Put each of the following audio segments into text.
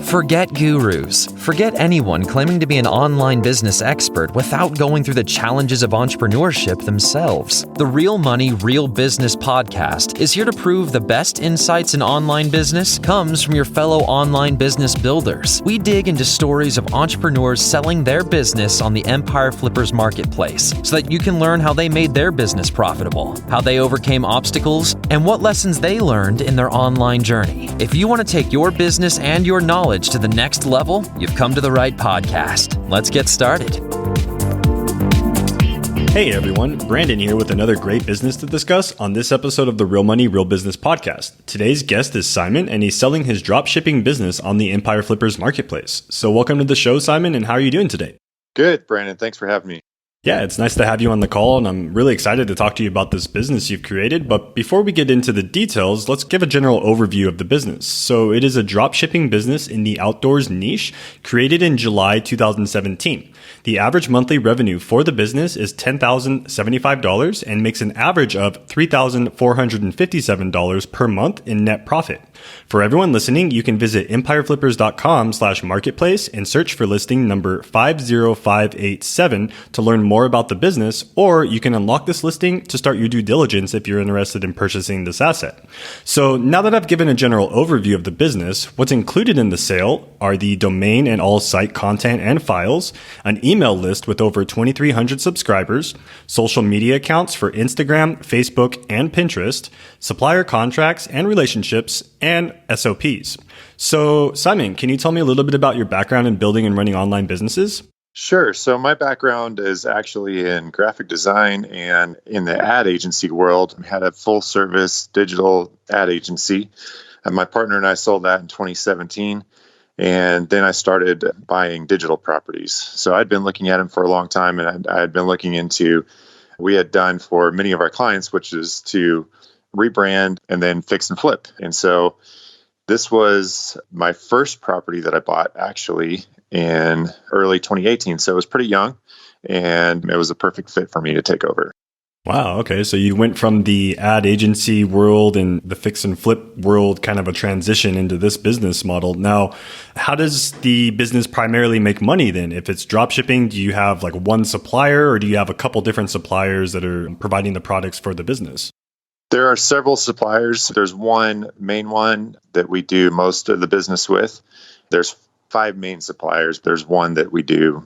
Forget gurus. Forget anyone claiming to be an online business expert without going through the challenges of entrepreneurship themselves. The Real Money, Real Business podcast is here to prove the best insights in online business comes from your fellow online business builders. We dig into stories of entrepreneurs selling their business on the Empire Flippers marketplace so that you can learn how they made their business profitable, how they overcame obstacles, and what lessons they learned in their online journey. If you want to take your business and your knowledge to the next level, you've come to the right podcast. Let's get started. Hey everyone, Branden here with another great business to discuss on this episode of the Real Money, Real Business podcast. Today's guest is Simon, and he's selling his dropshipping business on the Empire Flippers marketplace. So welcome to the show, Simon, and how are you doing today? Good, Brandon. Thanks for having me. Yeah, it's nice to have you on the call, and I'm really excited to talk to you about this business you've created. But before we get into the details, let's give a general overview of the business. So it is a dropshipping business in the outdoors niche created in July 2017. The average monthly revenue for the business is $10,075 and makes an average of $3,457 per month in net profit. For everyone listening, you can visit empireflippers.com/marketplace and search for listing number 50587 to learn more about the business, or you can unlock this listing to start your due diligence if you're interested in purchasing this asset. So now that I've given a general overview of the business, what's included in the sale are the domain and all site content and files, an email list with over 2,300 subscribers, social media accounts for Instagram, Facebook, and Pinterest, supplier contracts and relationships, and SOPs. So, Simon, can you tell me a little bit about your background in building and running online businesses? Sure. So my background is actually in graphic design and in the ad agency world. I had a full service digital ad agency. And my partner and I sold that in 2017. And then I started buying digital properties. So I'd been looking at them for a long time, and I had been looking into, we had done for many of our clients, which is to rebrand and then fix and flip. And so this was my first property that I bought actually in early 2018. So it was pretty young, and it was a perfect fit for me to take over. Wow. Okay. So you went from the ad agency world and the fix and flip world, kind of a transition into this business model. Now, how does the business primarily make money then? If it's drop shipping, do you have like one supplier, or do you have a couple different suppliers that are providing the products for the business? There are several suppliers. There's one main one that we do most of the business with. There's 5 main suppliers. There's one that we do,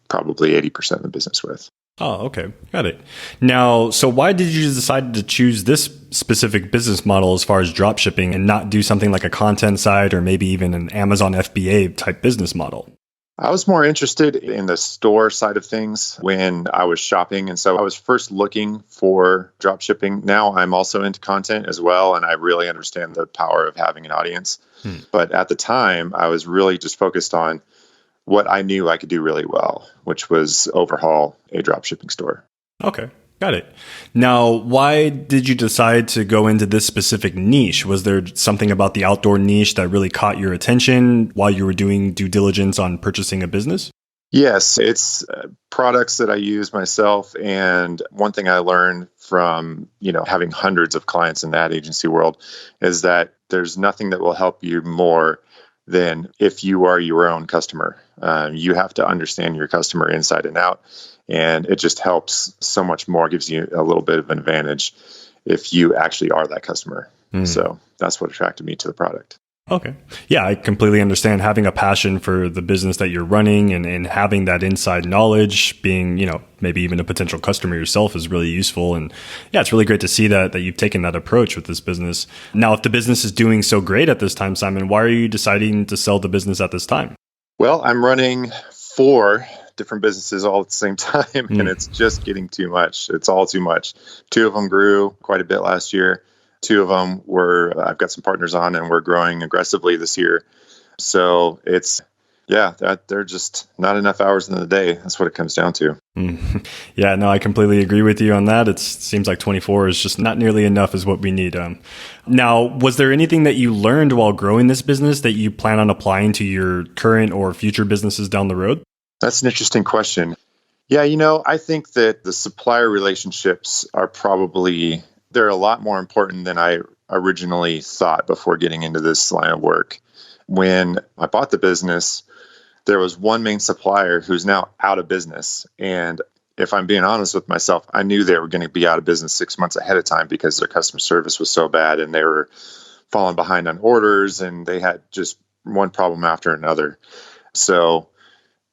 probably 80% of the business with. Oh, okay. Got it. Now, so why did you decide to choose this specific business model as far as drop shipping and not do something like a content site or maybe even an Amazon FBA type business model? I was more interested in the store side of things when I was shopping. And so I was first looking for drop shipping. Now I'm also into content as well, and I really understand the power of having an audience. But at the time, I was really just focused on what I knew I could do really well, which was overhaul a drop shipping store. Okay. Got it. Now, why did you decide to go into this specific niche? Was there something about the outdoor niche that really caught your attention while you were doing due diligence on purchasing a business? Yes, it's products that I use myself. And one thing I learned from, having hundreds of clients in the ad agency world is that there's nothing that will help you more than if you are your own customer. You have to understand your customer inside and out. And it just helps so much more, gives you a little bit of an advantage if you actually are that customer. So that's what attracted me to the product. Okay. Yeah, I completely understand having a passion for the business that you're running and having that inside knowledge, being, maybe even a potential customer yourself is really useful. And yeah, it's really great to see that you've taken that approach with this business. Now, if the business is doing so great at this time, Simon, why are you deciding to sell the business at this time? Well, I'm running 4 different businesses all at the same time, and it's just getting too much. It's all too much. 2 of them grew quite a bit last year. 2 of them I've got some partners on, and we're growing aggressively this year. So there are just not enough hours in the day. That's what it comes down to. Yeah, no, I completely agree with you on that. It seems like 24 is just not nearly enough is what we need. Now, was there anything that you learned while growing this business that you plan on applying to your current or future businesses down the road? That's an interesting question. Yeah, I think that the supplier relationships are they're a lot more important than I originally thought before getting into this line of work. when I bought the business, there was one main supplier who's now out of business. And if I'm being honest with myself, I knew they were going to be out of business 6 months ahead of time because their customer service was so bad and they were falling behind on orders and they had just one problem after another. So,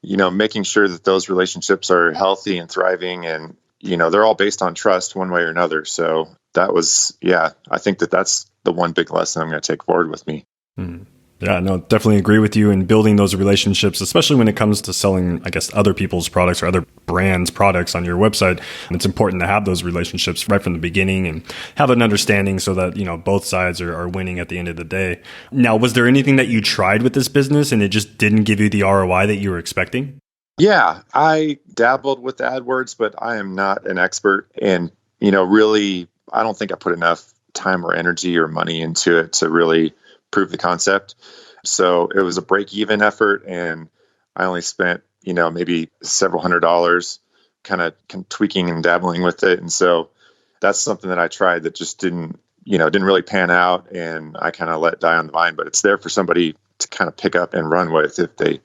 making sure that those relationships are healthy and thriving and, they're all based on trust one way or another. So that was, I think that's the one big lesson I'm going to take forward with me. Mm. Yeah, no, definitely agree with you in building those relationships, especially when it comes to selling, I guess, other people's products or other brands' products on your website. It's important to have those relationships right from the beginning and have an understanding so that, both sides are winning at the end of the day. Now, was there anything that you tried with this business and it just didn't give you the ROI that you were expecting? Yeah, I dabbled with AdWords, but I am not an expert. And, really, I don't think I put enough time or energy or money into it to really prove the concept. So it was a break-even effort, and I only spent, maybe several $100s kind of tweaking and dabbling with it. And so that's something that I tried that just didn't really pan out, and I kind of let die on the vine. But it's there for somebody to kind of pick up and run with if they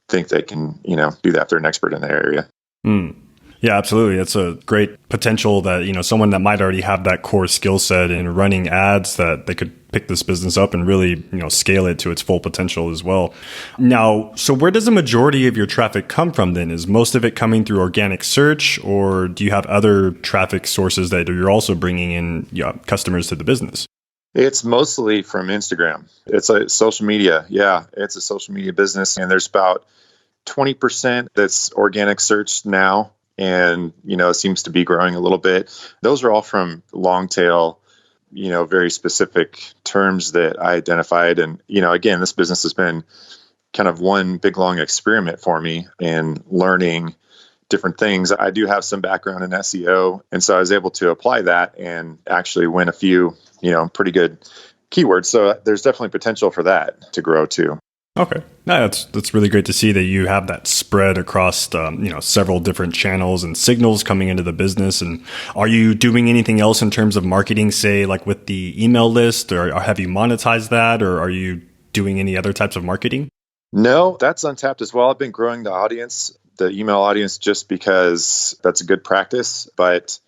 think they can, do that if they're an expert in the area. Mm. Yeah, absolutely. It's a great potential that, someone that might already have that core skill set in running ads, that they could pick this business up and really, scale it to its full potential as well. Now, so where does the majority of your traffic come from then? Is most of it coming through organic search, or do you have other traffic sources that you're also bringing in customers to the business? It's mostly from Instagram. It's a social media. Yeah, it's a social media business. And there's about 20% that's organic search now. And, it seems to be growing a little bit. Those are all from long tail, very specific terms that I identified. And, again, this business has been kind of one big, long experiment for me in learning different things. I do have some background in SEO. And so I was able to apply that and actually win a few, pretty good keywords. So there's definitely potential for that to grow too. Okay. No, that's really great to see that you have that spread across, several different channels and signals coming into the business. And are you doing anything else in terms of marketing, say like with the email list, or have you monetized that, or are you doing any other types of marketing? No, that's untapped as well. I've been growing the audience, the email audience, just because that's a good practice. But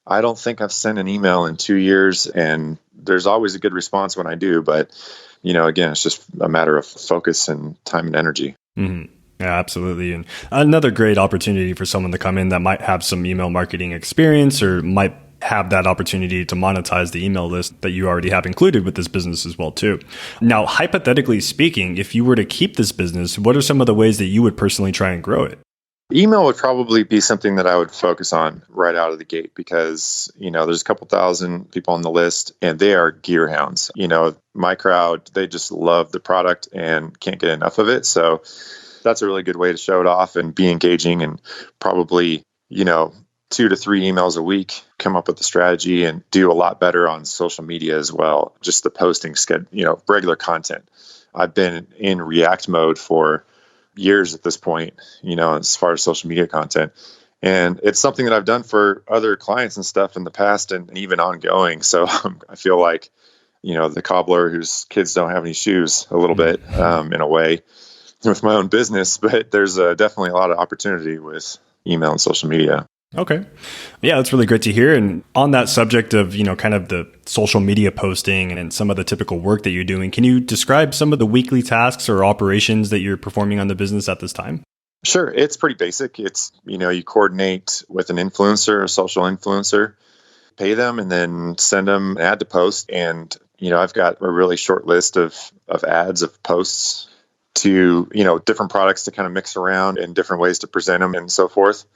I don't think I've sent an email in 2 years, and there's always a good response when I do. But again, it's just a matter of focus and time and energy. Mm-hmm. Yeah, absolutely. And another great opportunity for someone to come in that might have some email marketing experience or might have that opportunity to monetize the email list that you already have included with this business as well, too. Now, hypothetically speaking, if you were to keep this business, what are some of the ways that you would personally try and grow it? Email would probably be something that I would focus on right out of the gate because, there's a couple thousand people on the list and they are gear hounds. My crowd, they just love the product and can't get enough of it. So that's a really good way to show it off and be engaging, and probably, 2 to 3 emails a week, come up with a strategy and do a lot better on social media as well. Just the posting schedule, regular content. I've been in React mode for years at this point, as far as social media content. And it's something that I've done for other clients and stuff in the past and even ongoing. So I feel like, the cobbler whose kids don't have any shoes a little bit in a way with my own business. But there's definitely a lot of opportunity with email and social media. Okay. Yeah, that's really great to hear. And on that subject of, kind of the social media posting and some of the typical work that you're doing, can you describe some of the weekly tasks or operations that you're performing on the business at this time? Sure. It's pretty basic. It's, you coordinate with an influencer, a social influencer, pay them, and then send them an ad to post. And, I've got a really short list of ads, of posts to, different products to kind of mix around and different ways to present them and so forth.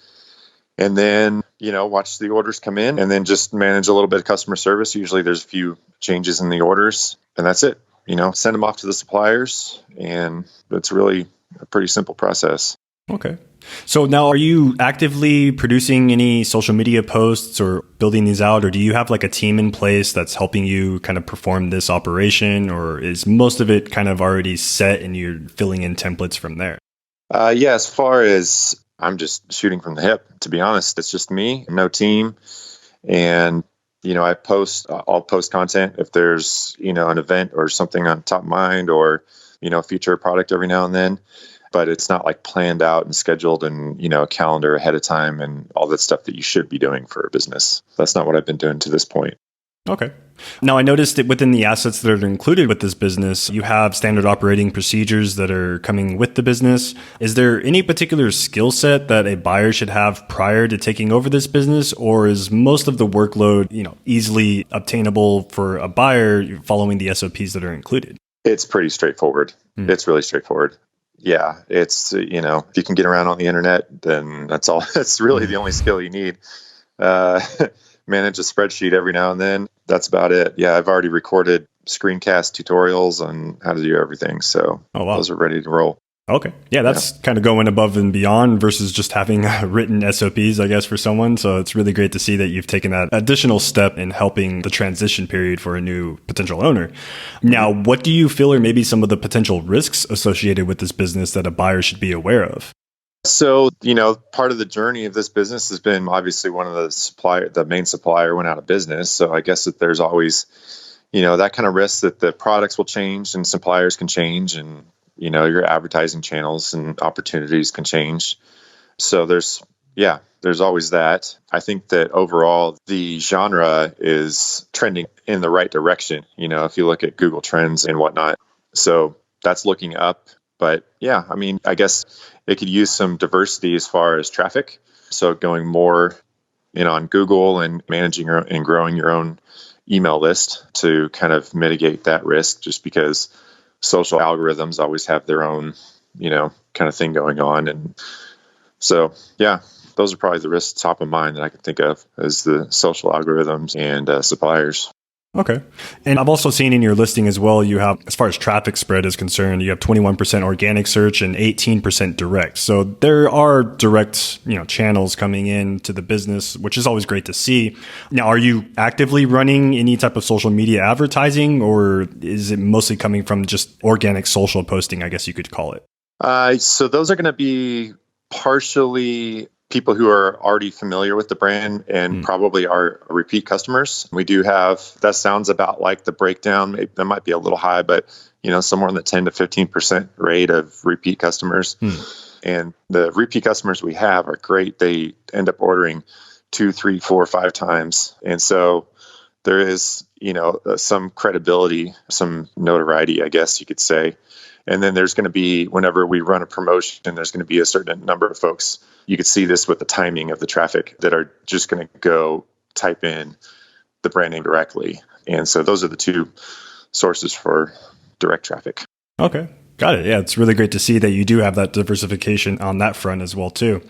And then, watch the orders come in and then just manage a little bit of customer service. Usually there's a few changes in the orders and that's it. Send them off to the suppliers, and it's really a pretty simple process. Okay. So now, are you actively producing any social media posts or building these out, or do you have like a team in place that's helping you kind of perform this operation, or is most of it kind of already set and you're filling in templates from there? Yeah, as far as I'm just shooting from the hip, to be honest. It's just me, no team. And, I'll post content if there's, an event or something on top of mind, or feature a product every now and then, but it's not like planned out and scheduled and, a calendar ahead of time and all that stuff that you should be doing for a business. That's not what I've been doing to this point. Okay. Now, I noticed that within the assets that are included with this business, you have standard operating procedures that are coming with the business. Is there any particular skill set that a buyer should have prior to taking over this business, or is most of the workload, easily obtainable for a buyer following the SOPs that are included? It's pretty straightforward. It's really straightforward. Yeah, it's, if you can get around on the internet, then that's all. That's really the only skill you need. Manage a spreadsheet every now and then. That's about it. Yeah, I've already recorded screencast tutorials on how to do everything. So Those are ready to roll. Okay. Yeah, that's kind of going above and beyond versus just having written SOPs, I guess, for someone. So it's really great to see that you've taken that additional step in helping the transition period for a new potential owner. Now, what do you feel are maybe some of the potential risks associated with this business that a buyer should be aware of? So, part of the journey of this business has been obviously one of the main supplier went out of business. So I guess that there's always, that kind of risk that the products will change and suppliers can change and, your advertising channels and opportunities can change. So there's always that. I think that overall the genre is trending in the right direction, if you look at Google Trends and whatnot. So that's looking up. But yeah, I guess it could use some diversity as far as traffic. So going more on Google and managing and growing your own email list to kind of mitigate that risk, just because social algorithms always have their own, kind of thing going on. And so, yeah, those are probably the risks top of mind that I can think of as the social algorithms and suppliers. Okay. And I've also seen in your listing as well, you have, as far as traffic spread is concerned, you have 21% organic search and 18% direct. So there are direct, channels coming into the business, which is always great to see. Now, are you actively running any type of social media advertising, or is it mostly coming from just organic social posting, I guess you could call it? So those are going to be partially people who are already familiar with the brand and probably are repeat customers. We do have, that sounds about like the breakdown. Maybe that might be a little high, but somewhere in the 10 to 15% rate of repeat customers. And the repeat customers we have are great. They end up ordering 2, 3, 4, 5 times. And so there is, some credibility, some notoriety, I guess you could say. And then there's going to be, whenever we run a promotion, there's going to be a certain number of folks. You could see this with the timing of the traffic that are just going to go type in the brand name directly. And so those are the two sources for direct traffic. Okay. Got it. Yeah, it's really great to see that you do have that diversification on that front as well, too.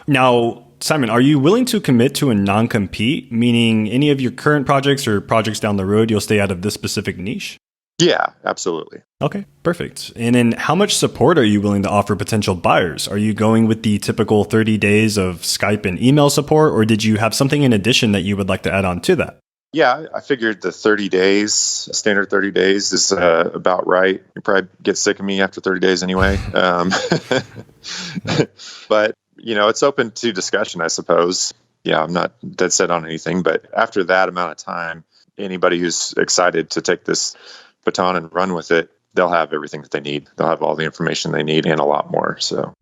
Now, Simon, are you willing to commit to a non-compete, meaning any of your current projects or projects down the road, you'll stay out of this specific niche? Yeah, absolutely. Okay, perfect. And then how much support are you willing to offer potential buyers? Are you going with the typical 30 days of Skype and email support, or did you have something in addition that you would like to add on to that? Yeah, I figured the 30 days, standard 30 days is about right. You probably get sick of me after 30 days anyway. But, it's open to discussion, I suppose. Yeah, I'm not dead set on anything, but after that amount of time, anybody who's excited to take this baton and run with it, they'll have everything that they need. They'll have all the information they need and a lot more. So,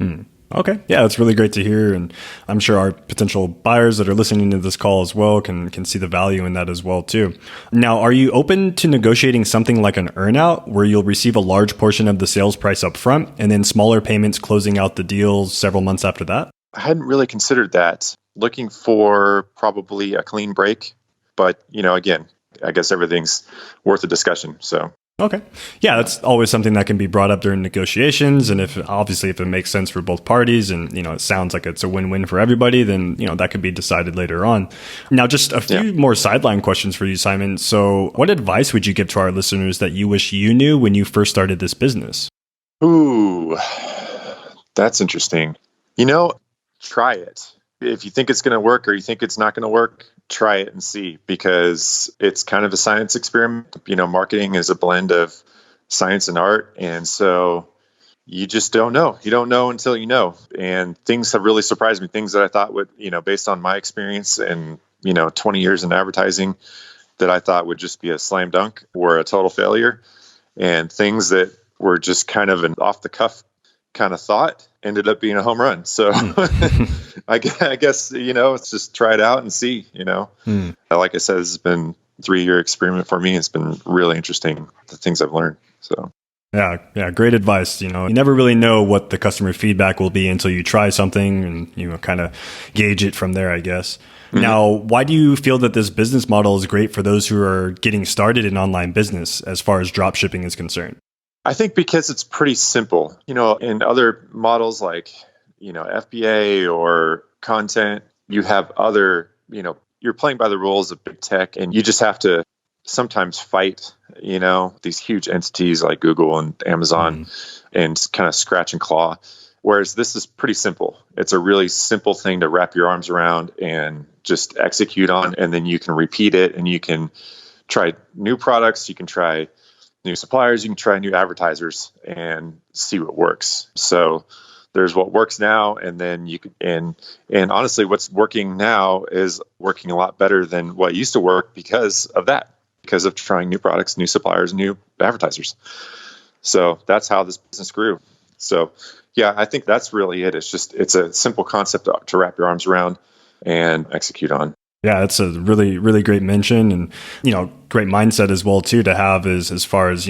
Okay. Yeah, that's really great to hear. And I'm sure our potential buyers that are listening to this call as well can see the value in that as well, too. Now, are you open to negotiating something like an earnout where you'll receive a large portion of the sales price up front and then smaller payments closing out the deals several months after that? I hadn't really considered that. Looking for probably a clean break. But, again, I guess everything's worth a discussion. So. Okay. Yeah, that's always something that can be brought up during negotiations. And if it makes sense for both parties and, it sounds like it's a win-win for everybody, then, that could be decided later on. Now, just a few more sideline questions for you, Simon. So what advice would you give to our listeners that you wish you knew when you first started this business? Ooh, that's interesting. Try it. If you think it's going to work or you think it's not going to work, try it and see, because it's kind of a science experiment. Marketing is a blend of science and art. And so you just don't know. You don't know until you know. And things have really surprised me. Things that I thought would, based on my experience and, 20 years in advertising, that I thought would just be a slam dunk were a total failure. And things that were just kind of an off the cuff kind of thought, ended up being a home run. So I guess, it's just try it out and see, Like I said, this has been a 3-year experiment for me. It's been really interesting, the things I've learned. So. Yeah, great advice. You never really know what the customer feedback will be until you try something and, kind of gauge it from there, I guess. Mm-hmm. Now, why do you feel that this business model is great for those who are getting started in online business as far as dropshipping is concerned? I think because it's pretty simple. In other models like, FBA or content, you have other, you're playing by the rules of big tech, and you just have to sometimes fight, these huge entities like Google and Amazon and kind of scratch and claw. Whereas this is pretty simple. It's a really simple thing to wrap your arms around and just execute on. And then you can repeat it, and you can try new products. You can try new suppliers. You can try new advertisers and see what works. So there's what works now, and then you can, and honestly, what's working now is working a lot better than what used to work because of that. Because of trying new products, new suppliers, new advertisers. So that's how this business grew. So yeah, I think that's really it. It's a simple concept to wrap your arms around and execute on. Yeah, that's a really, really great mention, and, great mindset as well too to have as far as,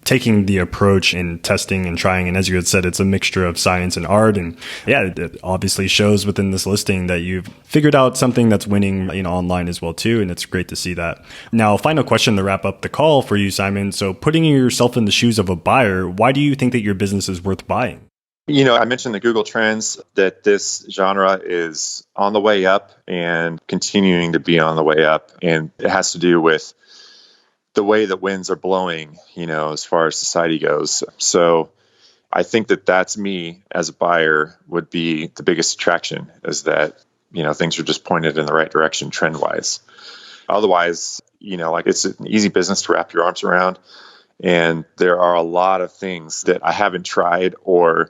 taking the approach and testing and trying. And as you had said, it's a mixture of science and art. And yeah, it obviously shows within this listing that you've figured out something that's winning, online as well too. And it's great to see that. Now, final question to wrap up the call for you, Simon. So putting yourself in the shoes of a buyer, why do you think that your business is worth buying? I mentioned the Google Trends, that this genre is on the way up and continuing to be on the way up. And it has to do with the way that winds are blowing, as far as society goes. So I think that that's me as a buyer would be the biggest attraction, is that, things are just pointed in the right direction trend wise. Otherwise, it's an easy business to wrap your arms around. And there are a lot of things that I haven't tried or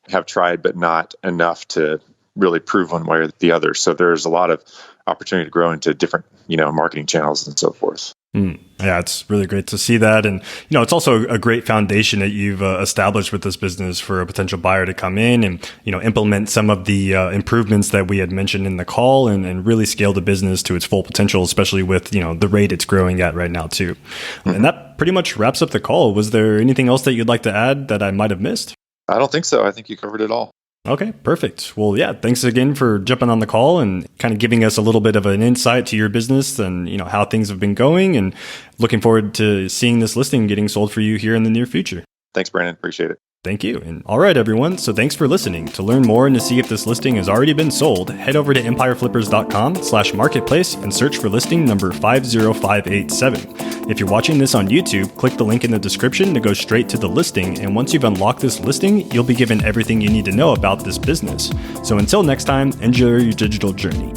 have tried, but not enough to really prove one way or the other. So there's a lot of opportunity to grow into different, marketing channels and so forth. Yeah, it's really great to see that. And, it's also a great foundation that you've established with this business for a potential buyer to come in and, implement some of the improvements that we had mentioned in the call and really scale the business to its full potential, especially with, the rate it's growing at right now too. And that pretty much wraps up the call. Was there anything else that you'd like to add that I might have missed? I don't think so. I think you covered it all. Okay, perfect. Well, yeah, thanks again for jumping on the call and kind of giving us a little bit of an insight to your business and, how things have been going, and looking forward to seeing this listing getting sold for you here in the near future. Thanks, Branden. Appreciate it. Thank you. And all right, everyone. So thanks for listening. To learn more and to see if this listing has already been sold, head over to empireflippers.com/marketplace and search for listing number 50587. If you're watching this on YouTube, click the link in the description to go straight to the listing. And once you've unlocked this listing, you'll be given everything you need to know about this business. So until next time, enjoy your digital journey.